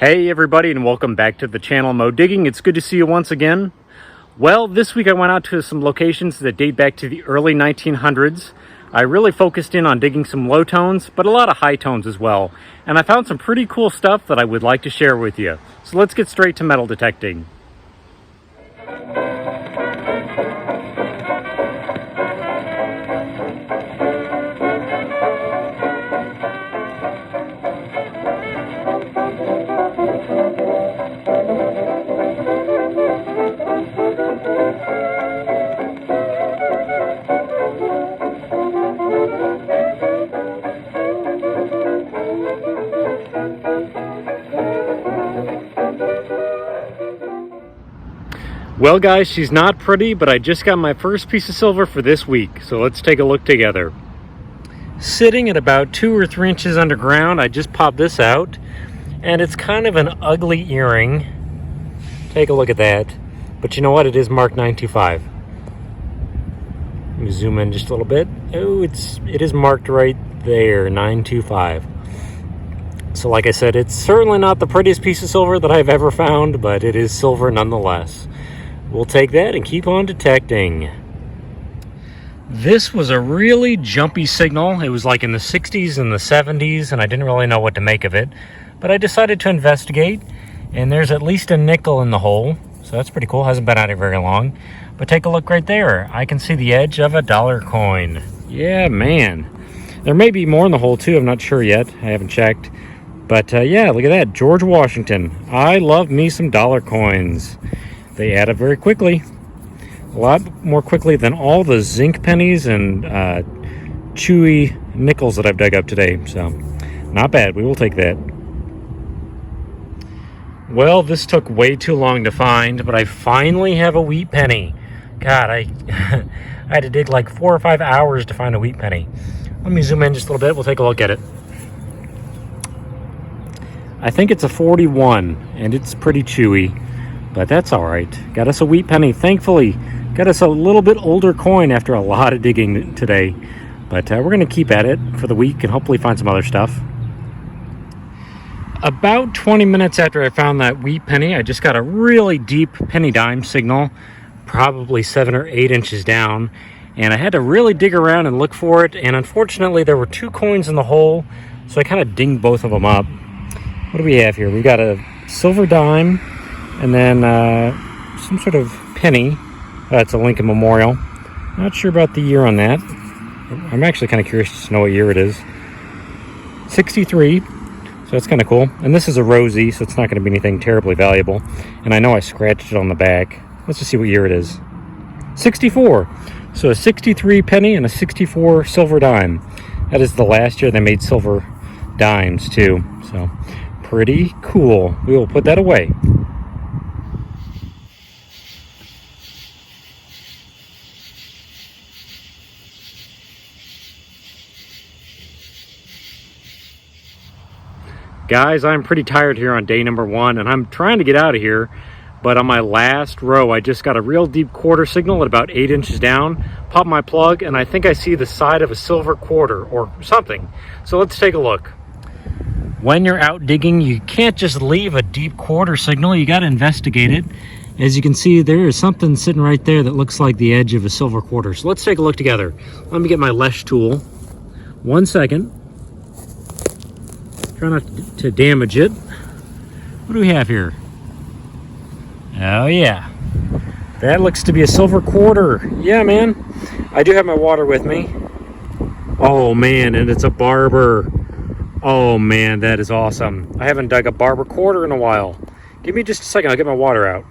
Hey everybody, and welcome back to the channel Mo Digging. It's good to see you once again. Well, this week I went out to some locations that date back to the early 1900s. I really focused in on digging some low tones, but a lot of high tones as well. And I found some pretty cool stuff that I would like to share with you. So let's get straight to metal detecting. Well guys, she's not pretty, but I just got my first piece of silver for this week, so let's take a look together. Sitting at about 2 or 3 inches underground, I just popped this out, and it's kind of an ugly earring. Take a look at that. But you know what? It is marked 925. Let me zoom in just a little bit. Oh, it is marked right there, 925. So like I said, it's certainly not the prettiest piece of silver that I've ever found, but it is silver nonetheless. We'll take that and keep on detecting. This was a really jumpy signal. It was like in the 60s and the 70s, and I didn't really know what to make of it. But I decided to investigate, and there's at least a nickel in the hole. So that's pretty cool. Hasn't been out here very long. But take a look right there. I can see the edge of a dollar coin. Yeah, man. There may be more in the hole too. I'm not sure yet. I haven't checked. But yeah, look at that. George Washington. I love me some dollar coins. They add up very quickly. A lot more quickly than all the zinc pennies and chewy nickels that I've dug up today. So, not bad. We will take that. Well, this took way too long to find, but I finally have a wheat penny. God, I had to dig like 4 or 5 hours to find a wheat penny. Let me zoom in just a little bit. We'll take a look at it. I think it's a 41, and it's pretty chewy. But that's all right. Got us a wheat penny, thankfully. Got us a little bit older coin after a lot of digging today. But we're going to keep at it for the week and hopefully find some other stuff. About 20 minutes after I found that wheat penny, I just got a really deep penny dime signal, probably 7 or 8 inches down. And I had to really dig around and look for it. And unfortunately, there were 2 coins in the hole, so I kind of dinged both of them up. What do we have here? We got a silver dime. And then some sort of penny. It's a Lincoln Memorial. Not sure about the year on that. I'm actually kind of curious to know what year it is. 63. So that's kind of cool. And this is a rosy, so it's not going to be anything terribly valuable. And I know I scratched it on the back. Let's just see what year it is. 64. So a 63 penny and a 64 silver dime. That is the last year they made silver dimes too. So pretty cool. We will put that away. Guys, I'm pretty tired here on day number 1, and I'm trying to get out of here, but on my last row, I just got a real deep quarter signal at about 8 inches down, pop my plug, and I think I see the side of a silver quarter or something. So let's take a look. When you're out digging, you can't just leave a deep quarter signal. You got to investigate it. As you can see, there is something sitting right there that looks like the edge of a silver quarter. So let's take a look together. Let me get my Lesh tool. 1 second. Try not to damage it. What do we have here? Oh yeah, that looks to be a silver quarter. Yeah, man. I do have my water with me. Oh man, and it's a Barber. Oh man, that is awesome. I haven't dug a Barber Quarter in a while. Give me just a second, I'll get my water out.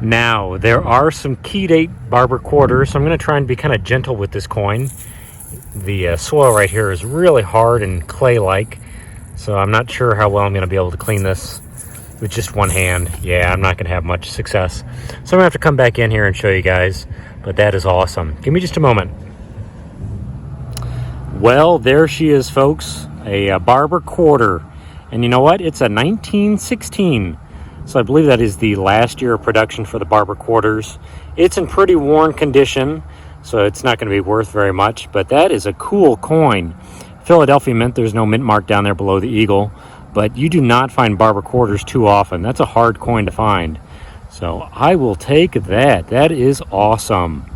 Now, there are some key date Barber Quarters, so I'm going to try and be kind of gentle with this coin. The soil right here is really hard and clay-like, so I'm not sure how well I'm going to be able to clean this with just one hand. Yeah, I'm not going to have much success. So I'm going to have to come back in here and show you guys, but that is awesome. Give me just a moment. Well, there she is, folks, a Barber Quarter. And you know what? It's a 1916. So I believe that is the last year of production for the Barber Quarters. It's in pretty worn condition, so it's not going to be worth very much, but that is a cool coin. Philadelphia mint, there's no mint mark down there below the eagle, but you do not find Barber Quarters too often. That's a hard coin to find. So I will take that. That is awesome.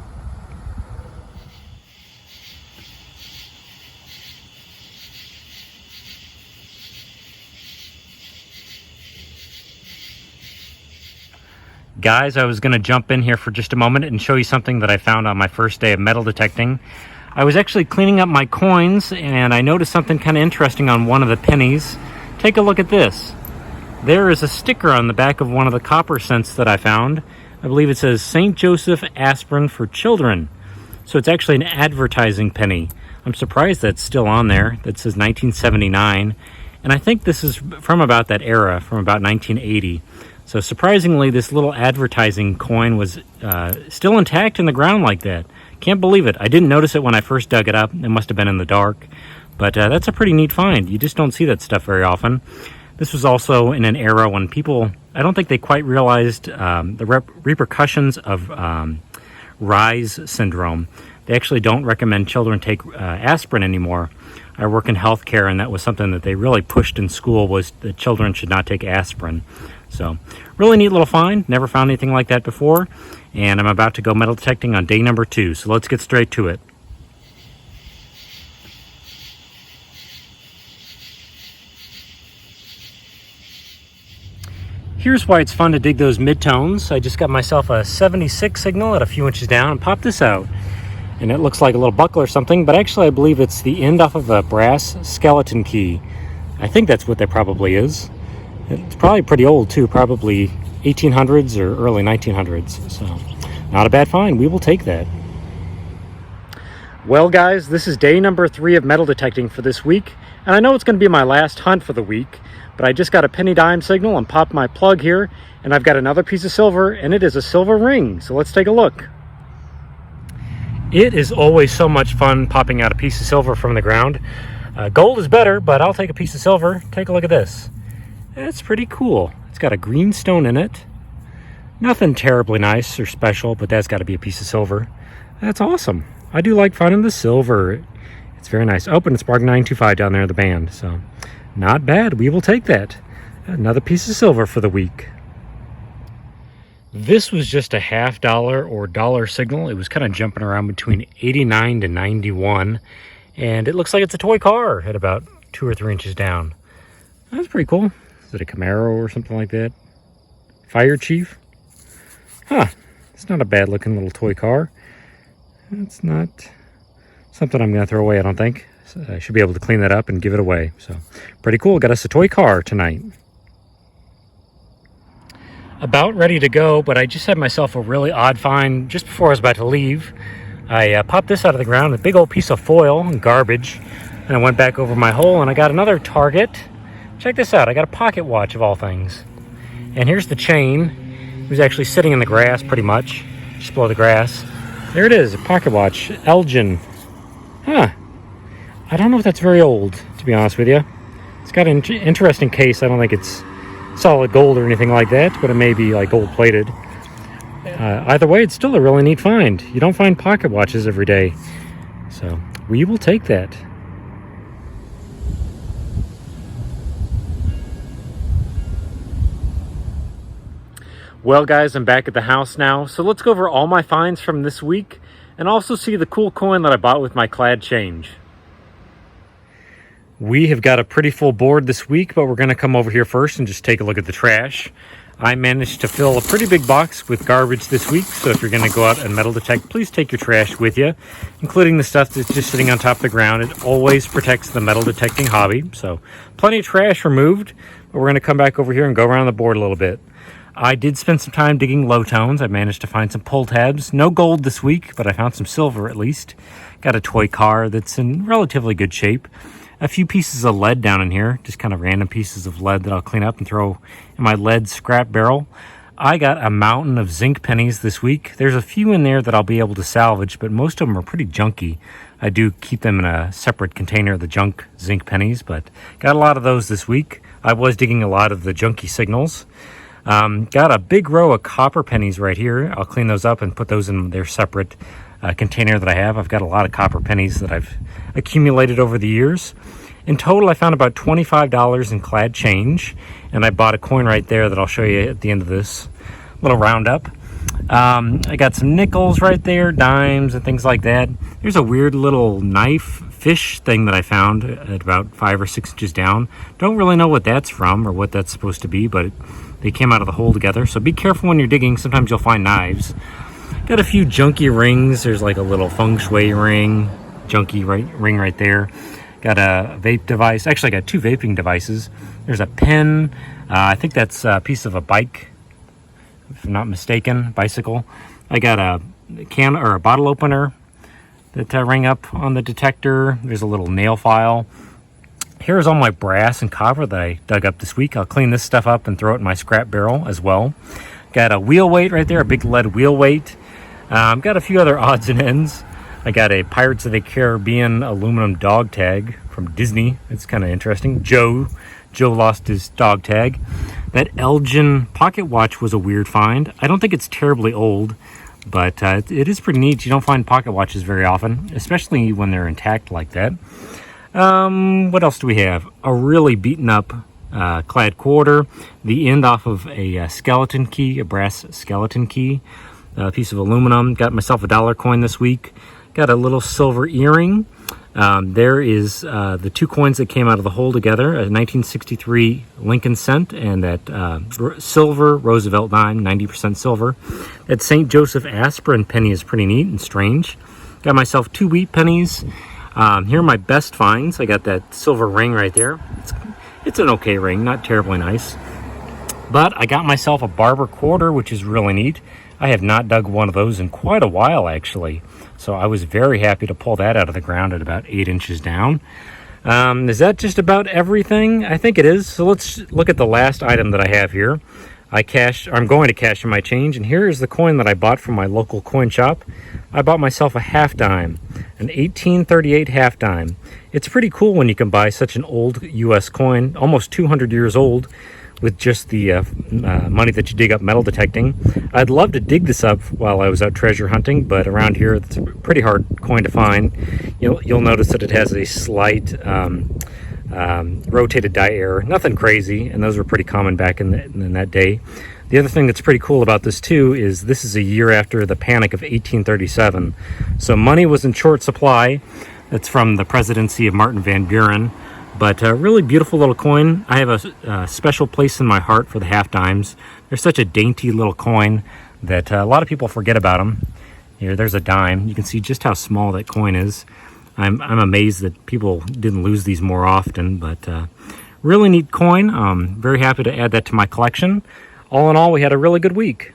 Guys, I was going to jump in here for just a moment and show you something that I found on my first day of metal detecting. I was actually cleaning up my coins and I noticed something kind of interesting on one of the pennies. Take a look at this. There is a sticker on the back of one of the copper cents that I found. I believe it says St. Joseph Aspirin for Children. So it's actually an advertising penny. I'm surprised that's still on there. That says 1979. And I think this is from about that era, from about 1980. So surprisingly, this little advertising coin was still intact in the ground like that. Can't believe it. I didn't notice it when I first dug it up. It must have been in the dark. But that's a pretty neat find. You just don't see that stuff very often. This was also in an era when people, I don't think they quite realized the repercussions of Reye's syndrome. They actually don't recommend children take aspirin anymore. I work in healthcare, and that was something that they really pushed in school, was that children should not take aspirin. So, really neat little find. Never found anything like that before. And I'm about to go metal detecting on day number 2. So let's get straight to it. Here's why it's fun to dig those midtones. I just got myself a 76 signal at a few inches down and popped this out. And it looks like a little buckle or something, but actually I believe it's the end off of a brass skeleton key. I think that's what that probably is. It's probably pretty old too, probably 1800s or early 1900s. So not a bad find. We will take that. Well guys, this is day number 3 of metal detecting for this week. And I know it's going to be my last hunt for the week, but I just got a penny dime signal and popped my plug here. And I've got another piece of silver, and it is a silver ring. So let's take a look. It is always so much fun popping out a piece of silver from the ground. Gold is better, but I'll take a piece of silver. Take a look at this. That's pretty cool. It's got a green stone in it. Nothing terribly nice or special, but that's got to be a piece of silver. That's awesome. I do like finding the silver. It's very nice. Oh, and it's Spark 925 down there in the band, so not bad. We will take that. Another piece of silver for the week. This was just a $50 or dollar signal. It was kind of jumping around between 89 to 91, and it looks like it's a toy car at about 2 or 3 inches down. That's pretty cool. Is it a Camaro or something like that? Fire Chief? Huh. It's not a bad looking little toy car. It's not something I'm going to throw away, I don't think. So I should be able to clean that up and give it away. So pretty cool. Got us a toy car tonight. About ready to go, but I just had myself a really odd find just before I was about to leave. I popped this out of the ground, a big old piece of foil and garbage, and I went back over my hole and I got another target. Check this out. I got a pocket watch of all things. And here's the chain. It was actually sitting in the grass pretty much, just below the grass. There it is, a pocket watch, Elgin. Huh. I don't know if that's very old, to be honest with you. It's got an interesting case. I don't think it's solid gold or anything like that, but it may be like gold plated. Either way, it's still a really neat find. You don't find pocket watches every day. So we will take that. Well guys, I'm back at the house now, so let's go over all my finds from this week and also see the cool coin that I bought with my clad change. We have got a pretty full board this week, but we're going to come over here first and just take a look at the trash. I managed to fill a pretty big box with garbage this week, so if you're going to go out and metal detect, please take your trash with you, including the stuff that's just sitting on top of the ground. It always protects the metal detecting hobby, so plenty of trash removed, but we're going to come back over here and go around the board a little bit. I did spend some time digging low tones. I managed to find some pull tabs. No gold this week, but I found some silver at least. Got a toy car that's in relatively good shape. A few pieces of lead down in here, just kind of random pieces of lead that I'll clean up and throw in my lead scrap barrel. I got a mountain of zinc pennies this week. There's a few in there that I'll be able to salvage, but most of them are pretty junky. I do keep them in a separate container, the junk zinc pennies, but got a lot of those this week. I was digging a lot of the junky signals. Got a big row of copper pennies right here. I'll clean those up and put those in their separate container that I have. I've got a lot of copper pennies that I've accumulated over the years. In total, I found about $25 in clad change, and I bought a coin right there that I'll show you at the end of this little roundup. I got some nickels right there, dimes and things like that. Here's a weird little knife fish thing that I found at about 5 or 6 inches down. Don't really know what that's from or what that's supposed to be, but they came out of the hole together. So be careful when you're digging. Sometimes you'll find knives. Got a few junky rings. There's like a little feng shui ring, junky ring right there. Got a vape device. Actually, I got 2 vaping devices. There's a pen. I think that's a piece of a bike, if I'm not mistaken, bicycle. I got a can or a bottle opener that rang up on the detector. There's a little nail file. Here's all my brass and copper that I dug up this week. I'll clean this stuff up and throw it in my scrap barrel as well. Got a wheel weight right there, a big lead wheel weight. Got a few other odds and ends. I got a Pirates of the Caribbean aluminum dog tag from Disney. It's kind of interesting. Joe lost his dog tag. That Elgin pocket watch was a weird find. I don't think it's terribly old, but it is pretty neat. You don't find pocket watches very often, especially when they're intact like that. What else do we have? A really beaten up clad quarter. The end off of a skeleton key, a brass skeleton key. A piece of aluminum. Got myself a dollar coin this week. Got a little silver earring. There is the 2 coins that came out of the hole together, a 1963 Lincoln cent and that silver Roosevelt dime, 90% silver. That St. Joseph aspirin penny is pretty neat and strange. Got myself 2 wheat pennies. Here are my best finds. I got that silver ring right there. It's an okay ring, not terribly nice. But I got myself a Barber Quarter, which is really neat. I have not dug one of those in quite a while, actually. So I was very happy to pull that out of the ground at about 8 inches down. Is that just about everything? I think it is. So let's look at the last item that I have here. I'm going to cash in my change, and here is the coin that I bought from my local coin shop. I bought myself a half dime, an 1838 half dime. It's pretty cool when you can buy such an old U.S. coin, almost 200 years old, with just the money that you dig up metal detecting. I'd love to dig this up while I was out treasure hunting, but around here it's a pretty hard coin to find. You'll notice that it has a slight rotated die error. Nothing crazy, and those were pretty common back in that day. The other thing that's pretty cool about this too is this is a year after the Panic of 1837. So money was in short supply. That's from the presidency of Martin Van Buren. But a really beautiful little coin. I have a special place in my heart for the half dimes. They're such a dainty little coin that a lot of people forget about them. Here, there's a dime. You can see just how small that coin is. I'm amazed that people didn't lose these more often, but really neat coin. Very happy to add that to my collection. All in all, we had a really good week.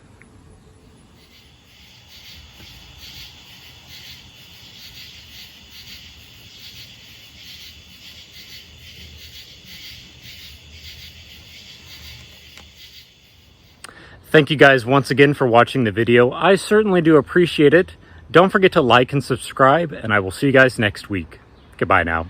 Thank you guys once again for watching the video. I certainly do appreciate it. Don't forget to like and subscribe, and I will see you guys next week. Goodbye now.